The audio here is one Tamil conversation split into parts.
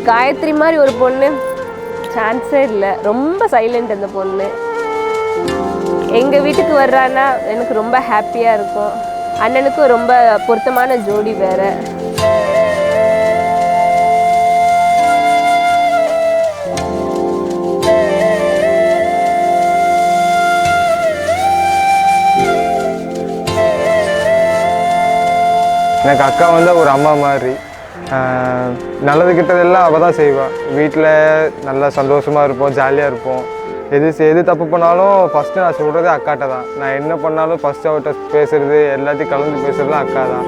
காயத்ரி மாதிரி ஒரு பொண்ணு சான்ஸே இல்லை. ரொம்ப சைலண்ட் அந்த பொண்ணு. எங்கள் வீட்டுக்கு வர்றான்னா எனக்கு ரொம்ப ஹாப்பியாக இருக்கும். அண்ணனுக்கும் ரொம்ப பொருத்தமான ஜோடி வேறு. எனக்கு அக்கா வந்து ஒரு அம்மா மாதிரி. நல்லது கிட்டதெல்லாம் அவள் தான் செய்வாள். வீட்டில் நல்லா சந்தோஷமாக இருப்போம், ஜாலியாக இருப்போம். எது தப்பு பண்ணாலும் ஃபஸ்ட்டு நான் சொல்கிறதே அக்காட்ட தான். நான் என்ன பண்ணாலும் ஃபஸ்ட்டு அவர்கிட்ட பேசுகிறது, எல்லாத்தையும் கலந்து பேசுகிறதுலாம் அக்கா தான்.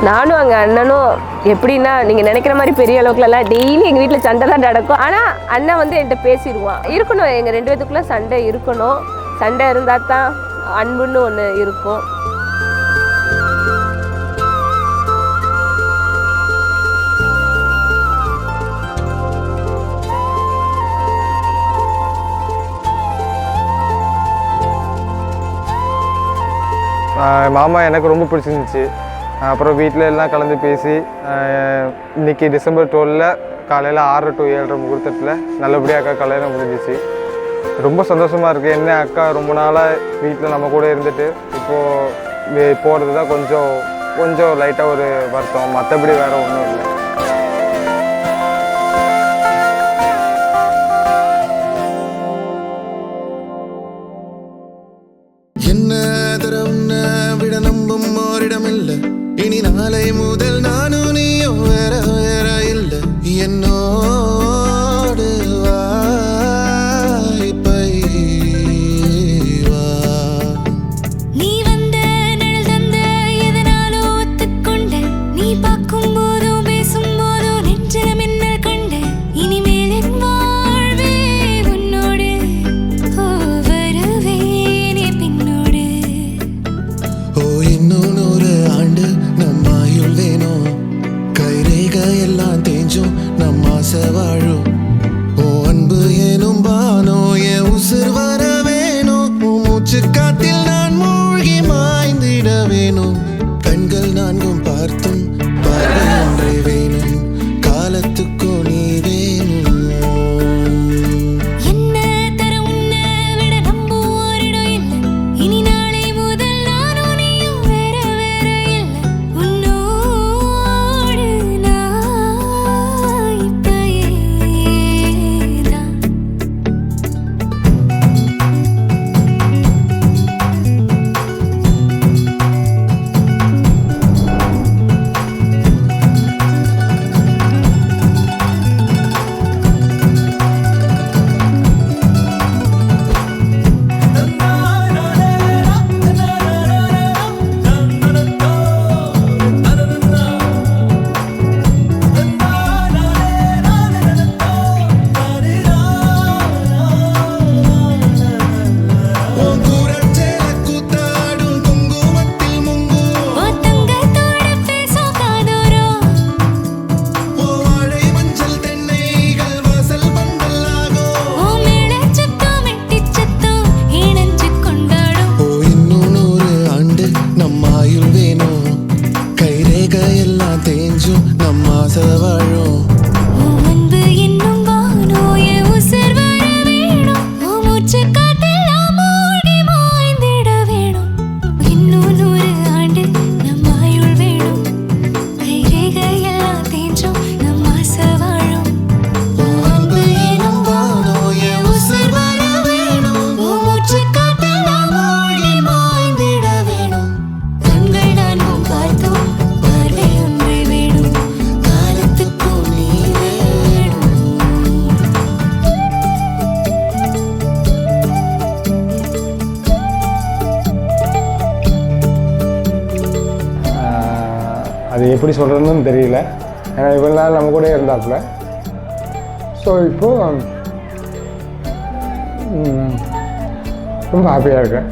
நானும் அங்கே அண்ணனும் எப்படின்னா நீங்கள் நினைக்கிற மாதிரி பெரிய அளவுக்குலாம் டெய்லி எங்கள் வீட்டில் சண்டை தான் நடக்கும். ஆனால் அண்ணன் வந்து என்கிட்ட பேசிடுவான். இருக்கணும், எங்கள் 2 பேத்துக்குள்ளே சண்டை இருக்கணும். சண்டை இருந்தால் தான் அன்புன்னு ஒன்று இருக்கும். மாமா எனக்கு ரொம்ப பிடிச்சிருந்துச்சு. அப்புறம் வீட்டில் எல்லாம் கலந்து பேசி இன்றைக்கி டிசம்பர் 12 காலையில் 6 to 7 முகூர்த்தத்தில் நல்லபடியாக அக்கா கல்யாணம் முடிஞ்சிச்சு. ரொம்ப சந்தோஷமாக இருக்குது. என்ன அக்கா ரொம்ப நாளாக வீட்டில் நம்ம கூட இருந்துட்டு இப்போது போகிறது தான் கொஞ்சம் லைட்டாக ஒரு வருத்தம். மற்றபடி வேறு ஒன்றும் இல்லை. இனி நாளை முதல் நானும் நீயும் வேற வேற இல்லை. என்னோடு வாய்ப்பை வா. நீ வந்த நல் தந்த எதனாலும் ஒத்துக்கொண்ட. நீ பார்க்கும் போதும் பேசும் போதும் நெஞ்சில மின்னல் கண்ட. இனிமேல் என் வாழ்வே உன்னோடு. வருவேனே பின்னோடு. இன்னும் 100 ஆண்டு நம்மாயுள் வேணும். கைரேக எல்லாம் தேஞ்சும் நம்ம ஆசை வாழும். ஓ அன்பு எனும் பானோ என் உசுர் வர வேணும். மூச்சு காத்தில் நான் மூழ்கி மாய்ந்திட வேணும். கண்கள் 4 பார்த்தும் பார்வை ஒன்றே வேணும். காலத்துக்கும் நீ வேணும். அது எப்படி சொல்கிறதுன்னு தெரியல. ஏன்னா இவ்வளோ நாள் நம்ம கூட இருந்தாப்புல. ஸோ இப்போது ரொம்ப ஹாப்பியாக இருக்கேன்.